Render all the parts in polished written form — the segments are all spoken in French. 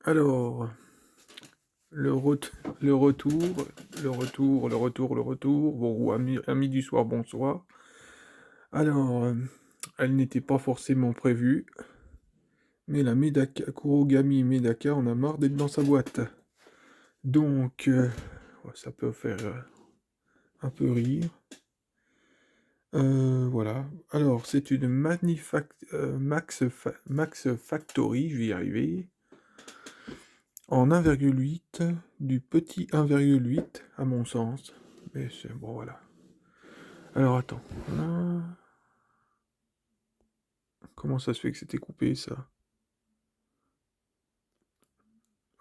Alors, le, ret- le retour, le retour. Bon, amis du soir, bonsoir. Alors, elle n'était pas forcément prévue, mais la Medaka, Kurogami Medaka en a marre d'être dans sa boîte. Donc, ouais, ça peut faire un peu rire. Voilà. Alors, c'est une Max Factory, je vais y arriver. En 1,8, du petit 1,8 à mon sens. Mais c'est bon, voilà. Alors attends. Voilà. Comment ça se fait que c'était coupé ça?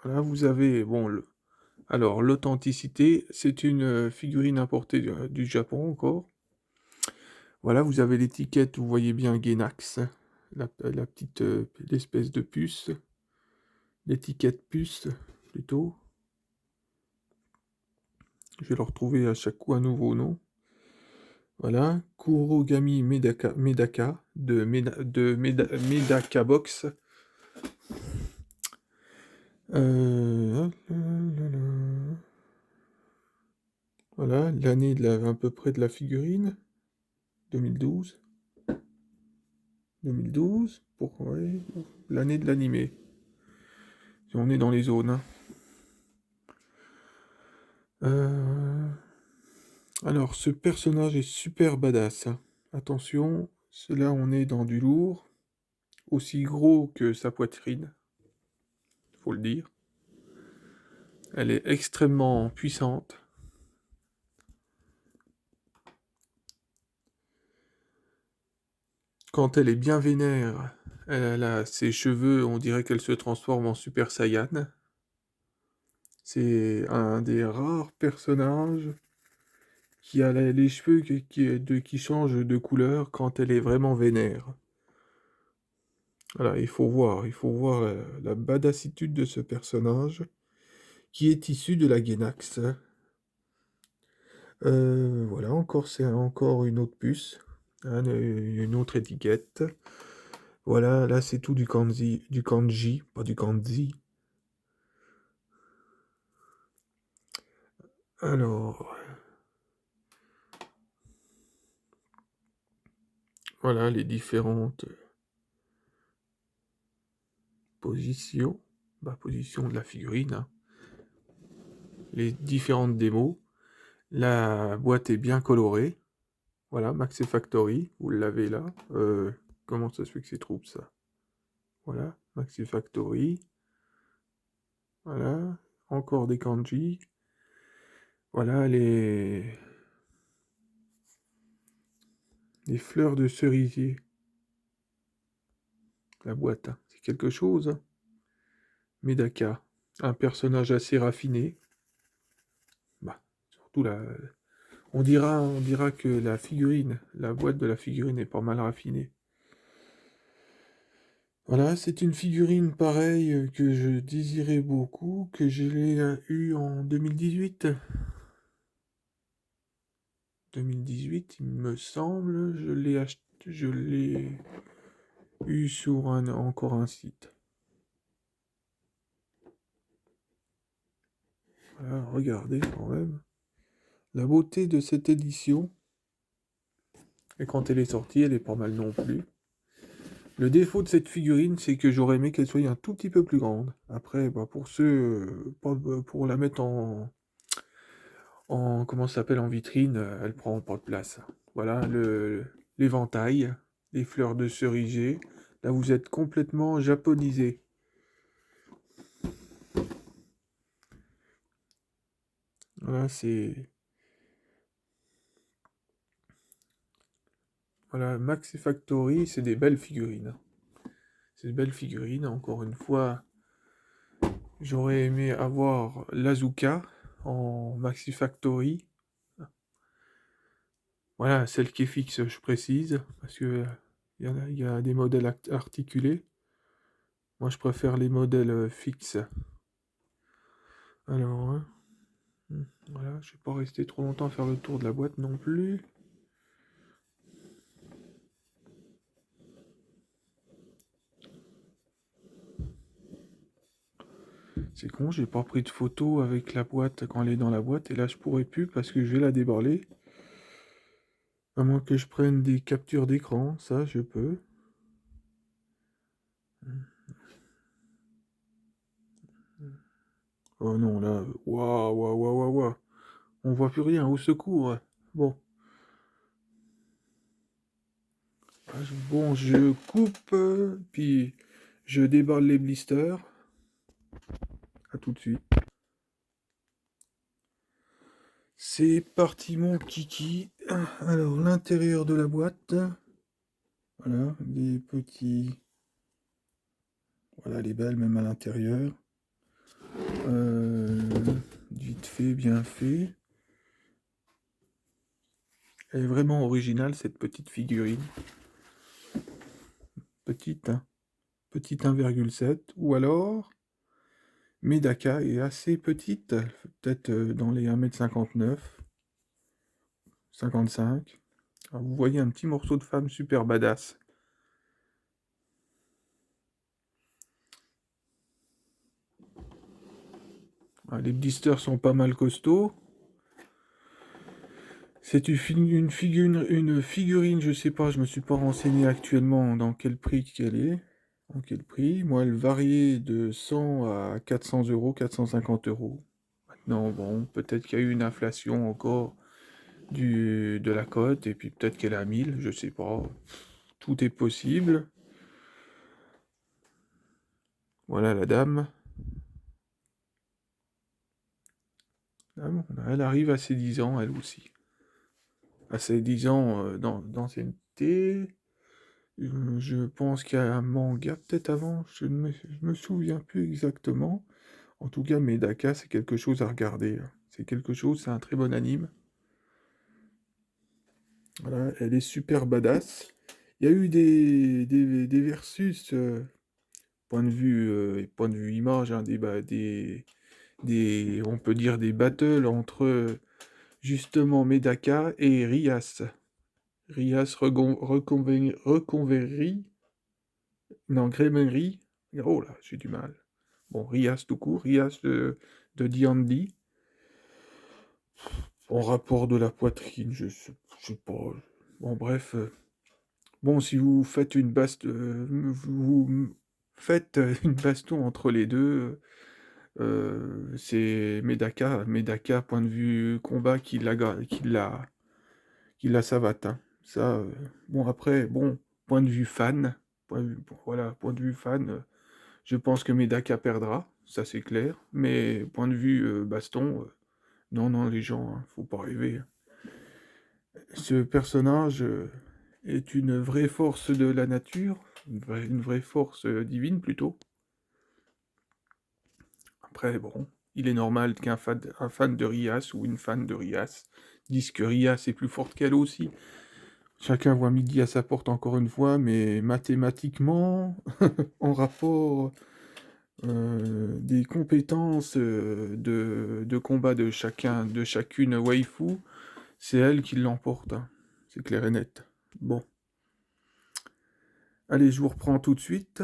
Voilà, vous avez. Bon, alors l'authenticité, c'est une figurine importée du Japon encore. Voilà, vous avez l'étiquette, vous voyez bien Gainax, la petite l'espèce de puce. L'étiquette puce, plutôt. Je vais leur trouver à chaque coup un nouveau nom. Voilà, Kurogami Medaka Medaka Box. Voilà, l'année à peu près de la figurine, 2012. 2012, pour ouais, l'année de l'animé. Si on est dans les zones, hein. Euh, Alors, ce personnage est super badass, hein. Attention, là on est dans du lourd, aussi gros que sa poitrine, faut le dire. Elle est extrêmement puissante. Quand elle est bien vénère, elle a ses cheveux, on dirait qu'elle se transforme en Super Saiyan. C'est un des rares personnages qui a les cheveux qui changent de couleur quand elle est vraiment vénère. Voilà, il faut voir la badassitude de ce personnage qui est issu de la Gainax. Voilà, c'est encore une autre puce, hein, une autre étiquette. Voilà, là c'est tout du kanji, pas du kanji. Alors, voilà les différentes positions, position de la figurine, hein. Les différentes démos. La boîte est bien colorée. Voilà, Max Factory, vous l'avez là. Comment ça se fait que c'est trouble ça? Voilà, Maxi Factory. Voilà, encore des kanji. Voilà les fleurs de cerisier. La boîte, hein, c'est quelque chose, hein. Medaka, un personnage assez raffiné. Bah, surtout on dira que la boîte de la figurine est pas mal raffinée. Voilà, c'est une figurine pareille que je désirais beaucoup, que je l'ai eue en 2018. 2018, il me semble, je l'ai eu sur encore un site. Voilà, regardez quand même la beauté de cette édition. Et quand elle est sortie, elle est pas mal non plus. Le défaut de cette figurine, c'est que j'aurais aimé qu'elle soit un tout petit peu plus grande. Après, pour pour la mettre comment ça s'appelle, en vitrine, elle prend pas de place. Voilà, l'éventail, les fleurs de cerisier. Là, vous êtes complètement japonisé. Voilà, voilà, Max Factory, c'est des belles figurines. C'est des belles figurines, encore une fois. J'aurais aimé avoir l'Azuka en Maxi Factory. Voilà, celle qui est fixe, je précise, parce que il y a des modèles articulés. Moi, je préfère les modèles fixes. Alors, hein, voilà, je vais pas rester trop longtemps à faire le tour de la boîte non plus. C'est con, j'ai pas pris de photo avec la boîte quand elle est dans la boîte, et là je pourrais plus parce que je vais la déballer. À moins que je prenne des captures d'écran, ça je peux. Oh non, là, waouh, waouh, waouh, waouh, waouh. On voit plus rien, au secours. Bon, bon, je coupe, puis je déballe les blisters. À tout de suite. C'est parti mon kiki. Alors, l'intérieur de la boîte. Voilà, des petits... Voilà, les balles même à l'intérieur. Euh, Vite fait, bien fait. Elle est vraiment originale, cette petite figurine. Petite, hein. Petite 1,7. Ou alors, Medaka est assez petite. Peut-être dans les 1,59 m. 55. Alors, vous voyez un petit morceau de femme super badass. Ah, les blisters sont pas mal costauds. C'est une figurine, je sais pas, je me suis pas renseigné actuellement dans quel prix qu'elle est. En quel prix? Moi, elle variait de 100 à 400 euros, 450 euros. Maintenant, bon, peut-être qu'il y a eu une inflation encore de la cote, et puis peut-être qu'elle est à 1000, je sais pas. Tout est possible. Voilà la dame. Ah bon, elle arrive à ses 10 ans, elle aussi. À ses 10 ans d'ancienneté. Je pense qu'il y a un manga peut-être avant, je me souviens plus exactement. En tout cas, Medaka, c'est quelque chose à regarder, hein. C'est quelque chose, c'est un très bon anime. Voilà, elle est super badass. Il y a eu des versus, point de vue image, hein, on peut dire des battles entre justement Medaka et Rias. Rias reconverti. Non, Grémery. Oh là, j'ai du mal. Bon, Rias tout court, Rias de D&D. En rapport de la poitrine, je sais pas. Bon, bref. Bon, si vous faites vous faites une baston entre les deux, c'est Medaka. Medaka, point de vue combat, qui la savate, hein. Ça, bon, après, bon, point de vue fan, voilà, point de vue fan. Je pense que Medaka perdra, ça c'est clair, mais point de vue baston, non, non, les gens, hein, faut pas rêver. Ce personnage est une vraie force de la nature, une vraie force divine plutôt. Après, bon, il est normal un fan de Rias ou une fan de Rias dise que Rias est plus forte qu'elle aussi. Chacun voit midi à sa porte encore une fois, mais mathématiquement, en rapport des compétences de combat de chacune waifu, c'est elle qui l'emporte, hein. C'est clair et net. Bon, allez, je vous reprends tout de suite.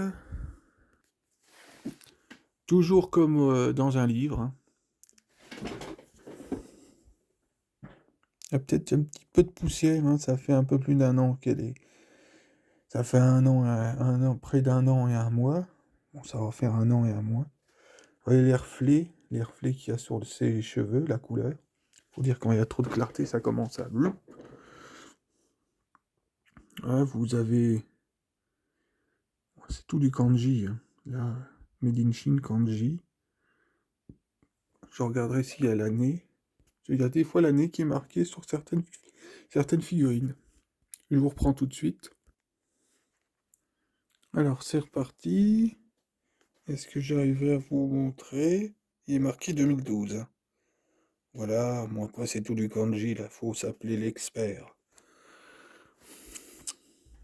Toujours comme dans un livre, hein. Il y a peut-être un petit peu de poussière, hein, ça fait un peu plus d'un an qu'elle est. Ça fait un an, près d'un an et un mois. Bon, ça va faire un an et un mois. Vous voyez les reflets qu'il y a sur ses cheveux, la couleur. Faut dire quand il y a trop de clarté, ça commence à bloup. Ah, vous avez... C'est tout du kanji, hein. Là, Made in Chine kanji. Je regarderai s'il y a l'année. Il y a des fois l'année qui est marquée sur certaines figurines. Je vous reprends tout de suite. Alors, c'est reparti. Est-ce que j'arriverai à vous montrer? Il est marqué 2012. Voilà, moi après c'est tout du kanji, là, faut s'appeler l'expert.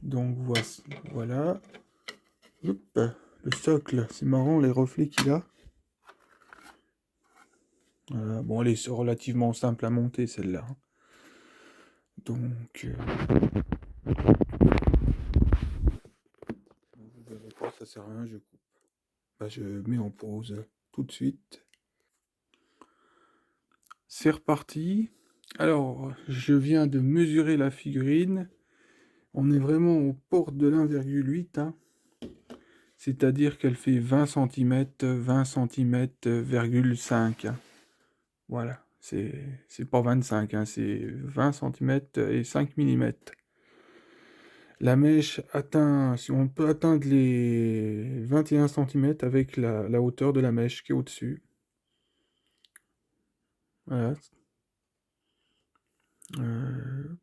Donc voilà. Hop, le socle, c'est marrant les reflets qu'il a. Voilà, bon, elle est relativement simple à monter celle-là, hein. Donc, vous verrez pas, ça sert à rien, je coupe. Bah, je mets en pause. tout de suite. C'est reparti. Alors, je viens de mesurer la figurine. On est vraiment aux portes de l'1,8, hein. C'est-à-dire qu'elle fait 20 cm, 20 cm,5. Voilà, c'est pas 25, hein, c'est 20 cm et 5 mm. La mèche atteint, si on peut atteindre les 21 cm avec la hauteur de la mèche qui est au-dessus. Voilà. Euh,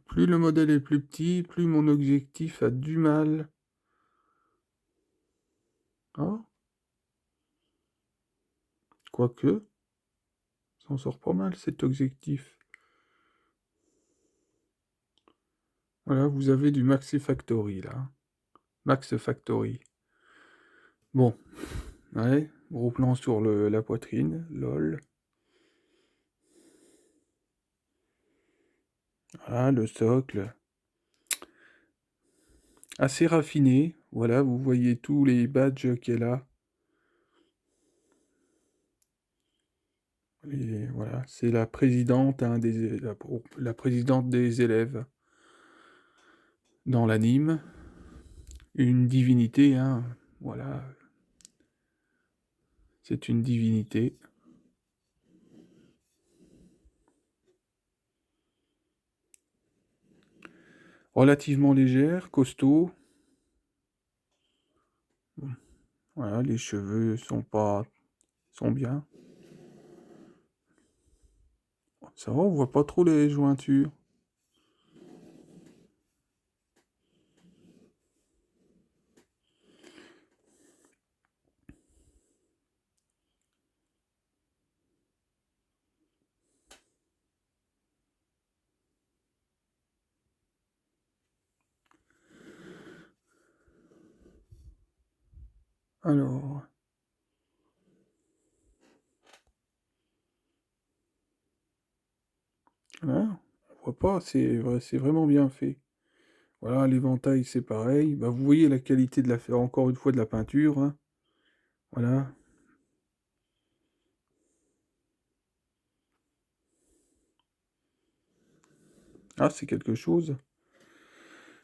Plus le modèle est plus petit, plus mon objectif a du mal. Ah, quoique, ça en sort pas mal cet objectif. Voilà, vous avez du Max Factory là. Max Factory. Bon, ouais, gros plan sur la poitrine, lol. Voilà, le socle. Assez raffiné, voilà, vous voyez tous les badges qu'elle a. Et voilà, c'est la présidente, hein, la présidente des élèves dans l'anime. Une divinité, hein, voilà, c'est une divinité. Relativement légère, costaud. Voilà, les cheveux sont bien. Ça va, on voit pas trop les jointures. Alors, là, on voit pas, c'est vraiment bien fait. Voilà, l'éventail c'est pareil. Bah, vous voyez la qualité encore une fois de la peinture, hein. Voilà. Ah, c'est quelque chose.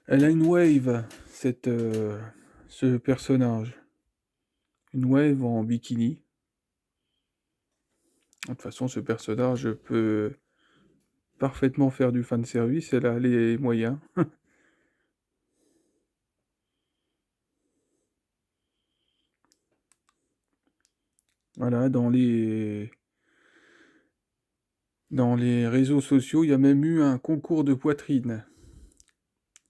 Elle a une wave, ce personnage. Une wave en bikini. De toute façon, ce personnage peut parfaitement faire du fanservice, elle a les moyens. Voilà, dans les réseaux sociaux, il y a même eu un concours de poitrine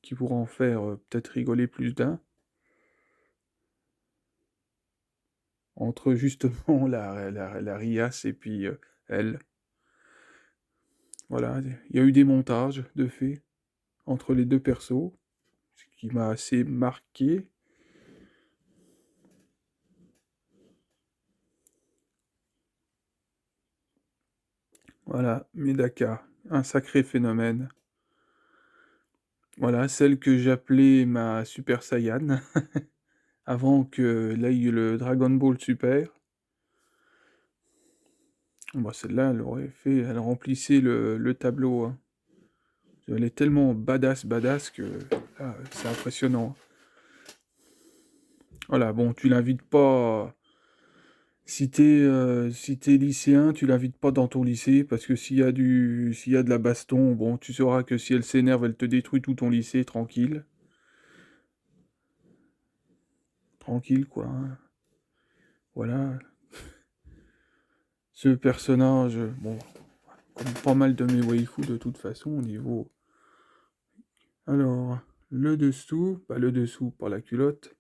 qui pourra en faire peut-être rigoler plus d'un. Entre justement la Rias et puis elle. Voilà, il y a eu des montages de fait entre les deux persos, ce qui m'a assez marqué. Voilà, Medaka, un sacré phénomène. Voilà, celle que j'appelais ma Super Saiyan, avant que là il y ait le Dragon Ball Super. Bah, celle-là, elle remplissait le tableau, hein. Elle est tellement badass que là, c'est impressionnant. Voilà, bon, tu l'invites pas. Si t'es lycéen, tu l'invites pas dans ton lycée, parce que s'il y a de la baston, bon, tu sauras que si elle s'énerve, elle te détruit tout ton lycée, tranquille. Tranquille, quoi, hein. Voilà. Ce personnage, bon, comme pas mal de mes waifus de toute façon, au niveau. Alors, le dessous, pas la culotte,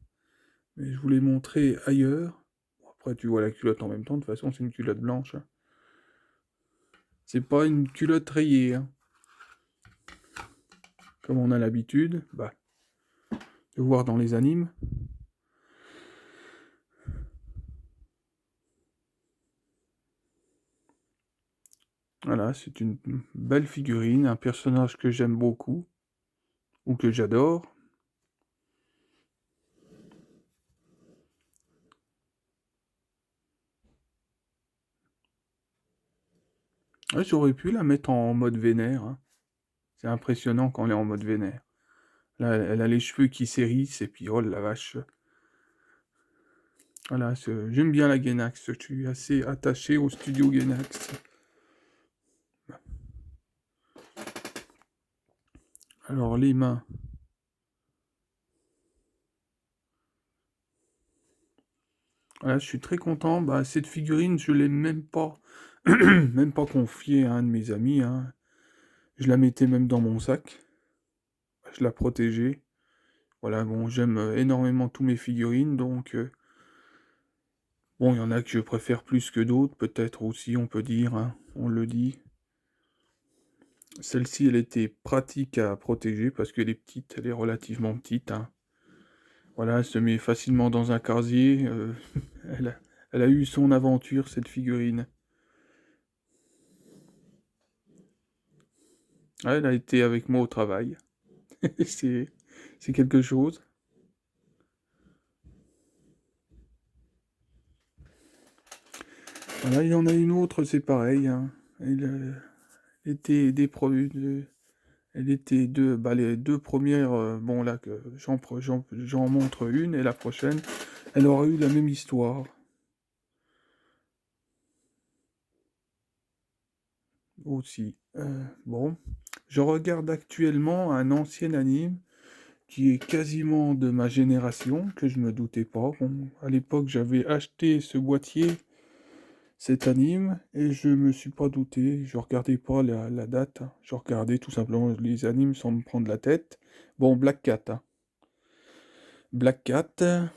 mais je voulais montrer ailleurs. Bon, après, tu vois la culotte en même temps, de toute façon, c'est une culotte blanche, hein. C'est pas une culotte rayée, hein, comme on a l'habitude, bah, de voir dans les animes. Voilà, c'est une belle figurine, un personnage que j'aime beaucoup, ou que j'adore. Ouais, j'aurais pu la mettre en mode vénère, hein. C'est impressionnant quand elle est en mode vénère. Là, elle a les cheveux qui s'hérissent et puis oh la vache. Voilà, j'aime bien la Gainax. Je suis assez attaché au studio Gainax. Alors les mains. Voilà, je suis très content. Bah, cette figurine, je l'ai même pas, même pas confiée à un de mes amis, hein. Je la mettais même dans mon sac. Je la protégeais. Voilà, bon, j'aime énormément tous mes figurines, donc bon, il y en a que je préfère plus que d'autres, peut-être aussi, on peut dire, hein, on le dit. Celle-ci, elle était pratique à protéger parce qu'elle est petite, elle est relativement petite, hein. Voilà, elle se met facilement dans un casier. Elle a, elle a eu son aventure, cette figurine. Ah, elle a été avec moi au travail. C'est, c'est quelque chose. Voilà, il y en a une autre, c'est pareil, hein. Était des produits. Elle était deux, bah, les deux premières, bon là que j'en montre une et la prochaine, elle aura eu la même histoire aussi. Bon, je regarde actuellement un ancien anime qui est quasiment de ma génération, que je me doutais pas. Bon, à l'époque, j'avais acheté ce boîtier, cet anime, et je me suis pas douté. Je regardais pas la date, hein. Je regardais tout simplement les animes sans me prendre la tête. Bon, Black Cat, hein. Black Cat.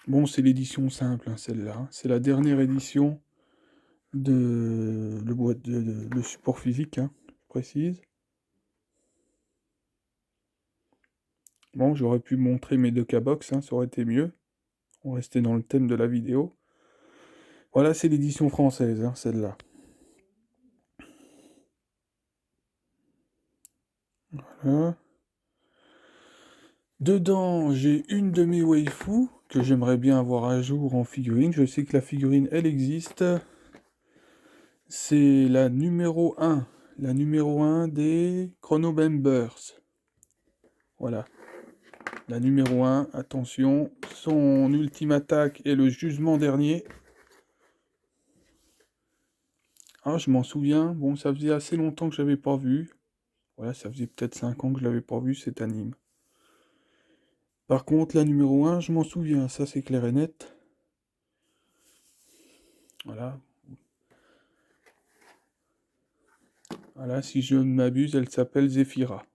Bon, c'est l'édition simple, hein, celle-là, hein. C'est la dernière édition de le support physique, hein, je précise. Bon, j'aurais pu montrer mes deux K-Box, hein, ça aurait été mieux. On restait dans le thème de la vidéo. Voilà, c'est l'édition française, hein, celle-là. Voilà. Dedans, j'ai une de mes waifus que j'aimerais bien avoir un jour en figurine. Je sais que la figurine, elle existe. C'est la numéro un. La numéro un des Chrono Members. Voilà. La numéro un, attention, son ultime attaque est le jugement dernier. Ah, je m'en souviens, bon, ça faisait assez longtemps que je l'avais pas vu. Voilà, ça faisait peut-être 5 ans que je l'avais pas vu cet anime. Par contre, la numéro un, je m'en souviens, ça c'est clair et net. Voilà. Voilà, si je ne m'abuse, elle s'appelle Zephyra.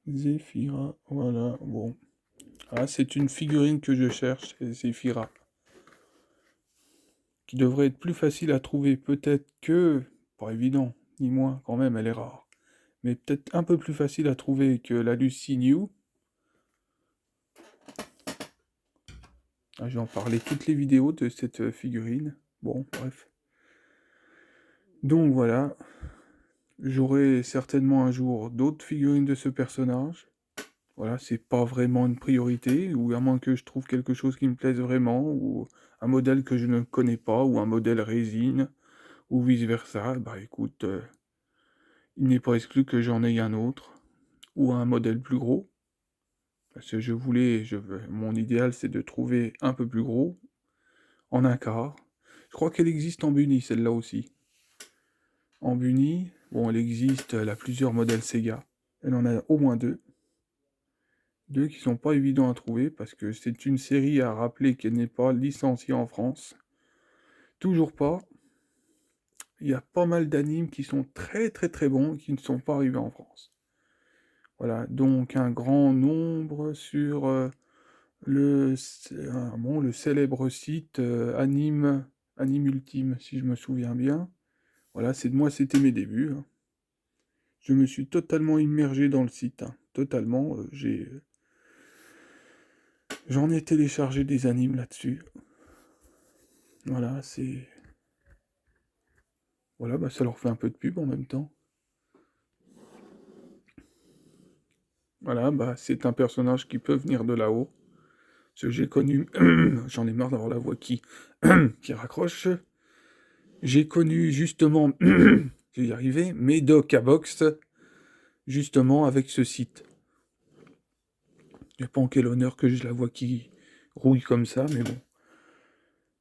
Zephyra, voilà, bon. Ah, c'est une figurine que je cherche, c'est Zephyra. Qui devrait être plus facile à trouver, peut-être que, pas évident, ni moins, quand même, elle est rare. Mais peut-être un peu plus facile à trouver que la Lucy New. Ah, j'ai en parlé toutes les vidéos de cette figurine. Bon, bref. Donc voilà, j'aurai certainement un jour d'autres figurines de ce personnage. Voilà, c'est pas vraiment une priorité, ou à moins que je trouve quelque chose qui me plaise vraiment, ou un modèle que je ne connais pas, ou un modèle résine, ou vice-versa. Bah écoute, il n'est pas exclu que j'en aie un autre, ou un modèle plus gros. Parce que mon idéal c'est de trouver un peu plus gros, en un quart. Je crois qu'elle existe en Bunny, celle-là aussi. En Bunny, bon, elle existe, elle a plusieurs modèles Sega. Elle en a au moins deux. Deux qui sont pas évidents à trouver parce que c'est une série à rappeler qu'elle n'est pas licenciée en France. Toujours pas. Il y a pas mal d'animes qui sont très très très bons et qui ne sont pas arrivés en France. Voilà, donc un grand nombre sur le célèbre site Anime Ultime, si je me souviens bien. Voilà, c'était mes débuts, hein. Je me suis totalement immergé dans le site, hein. Totalement. J'en ai téléchargé des animes là-dessus. Voilà, voilà, bah ça leur fait un peu de pub en même temps. Voilà, bah c'est un personnage qui peut venir de là-haut. Ce que j'ai connu j'en ai marre d'avoir la voix qui raccroche. J'ai connu justement je vais y arriver, Médoc à Box, justement avec ce site. Je sais pas en quel honneur que j'ai la voix qui rouille comme ça, mais bon.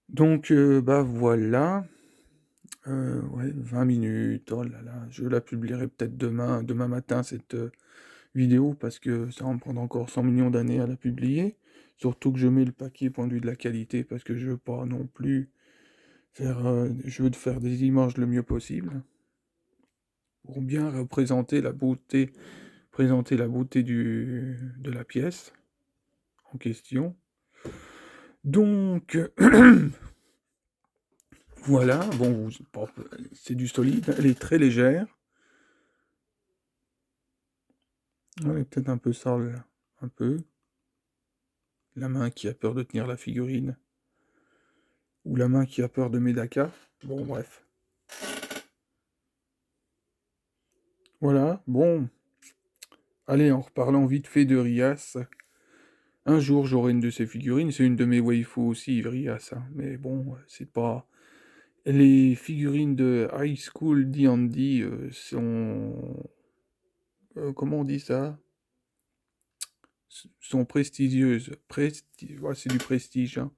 Donc, bah, voilà, ouais, 20 minutes, oh là là, je la publierai peut-être demain matin cette, vidéo parce que ça va me prendre encore 100 millions d'années à la publier. Surtout que je mets le paquet point de vue de la qualité parce que je veux pas non plus je veux faire des images le mieux possible pour bien représenter la beauté présenter la beauté de la pièce en question. Donc voilà, bon, c'est du solide, elle est très légère. Elle est peut-être un peu sale, un peu. La main qui a peur de tenir la figurine. Ou la main qui a peur de Medaka. Bon, bref. Voilà, bon. Allez, en reparlant vite fait de Rias. Un jour, j'aurai une de ces figurines. C'est une de mes waifus aussi, Rias. Hein. Mais bon, c'est pas... Les figurines de High School D&D sont... comment on dit ça? Sont prestigieuses. Ouais, c'est du prestige. Hein.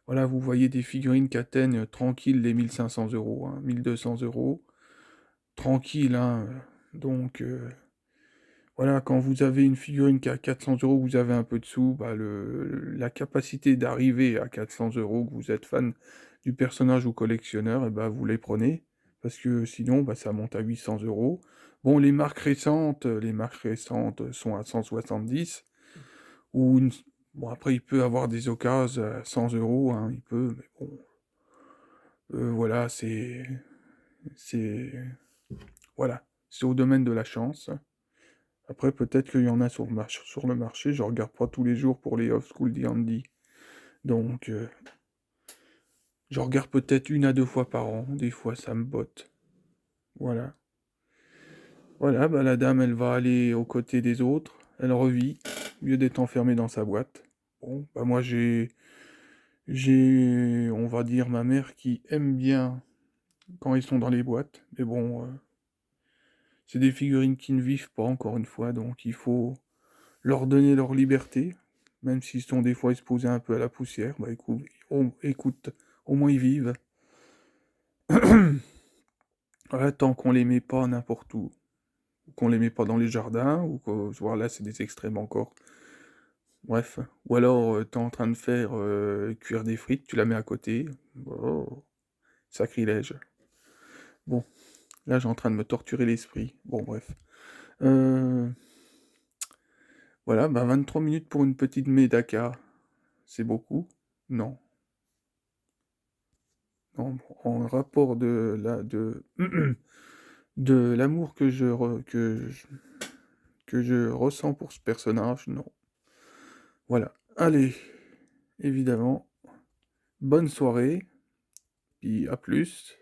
Voilà, vous voyez des figurines qui atteignent tranquille les 1500 euros, hein, 1200 euros. Tranquille, hein. Donc, voilà, quand vous avez une figurine qui est à 400 euros, vous avez un peu de sous, bah la capacité d'arriver à 400 euros, que vous êtes fan du personnage ou collectionneur, et bah vous les prenez, parce que sinon, bah, ça monte à 800 euros. Bon, les marques récentes sont à 170, ou bon, après, il peut avoir des occasions à 100 euros, hein, il peut, mais bon, voilà, c'est, voilà, c'est au domaine de la chance. Après, peut-être qu'il y en a sur le marché, je regarde pas tous les jours pour les off-school D&D. Donc, je regarde peut-être 1 à 2 fois par an, des fois ça me botte. Voilà. Voilà, bah la dame, elle va aller aux côtés des autres, elle revit, au lieu d'être enfermée dans sa boîte. Bon, bah moi on va dire, ma mère qui aime bien quand ils sont dans les boîtes. Mais bon, c'est des figurines qui ne vivent pas, encore une fois, donc il faut leur donner leur liberté, même s'ils sont des fois exposés un peu à la poussière, bah écoute, au moins ils vivent. Voilà, tant qu'on les met pas n'importe où, ou qu'on les met pas dans les jardins, ou que, voilà, c'est des extrêmes encore. Bref, ou alors t'es en train de faire cuire des frites, tu la mets à côté, oh, sacrilège. Bon, là j'ai en train de me torturer l'esprit. Bon, bref. Euh, voilà, bah 23 minutes pour une petite médaka, c'est beaucoup? Non. En rapport de l'amour que je ressens pour ce personnage, non. Voilà. Allez, évidemment, bonne soirée, puis à plus.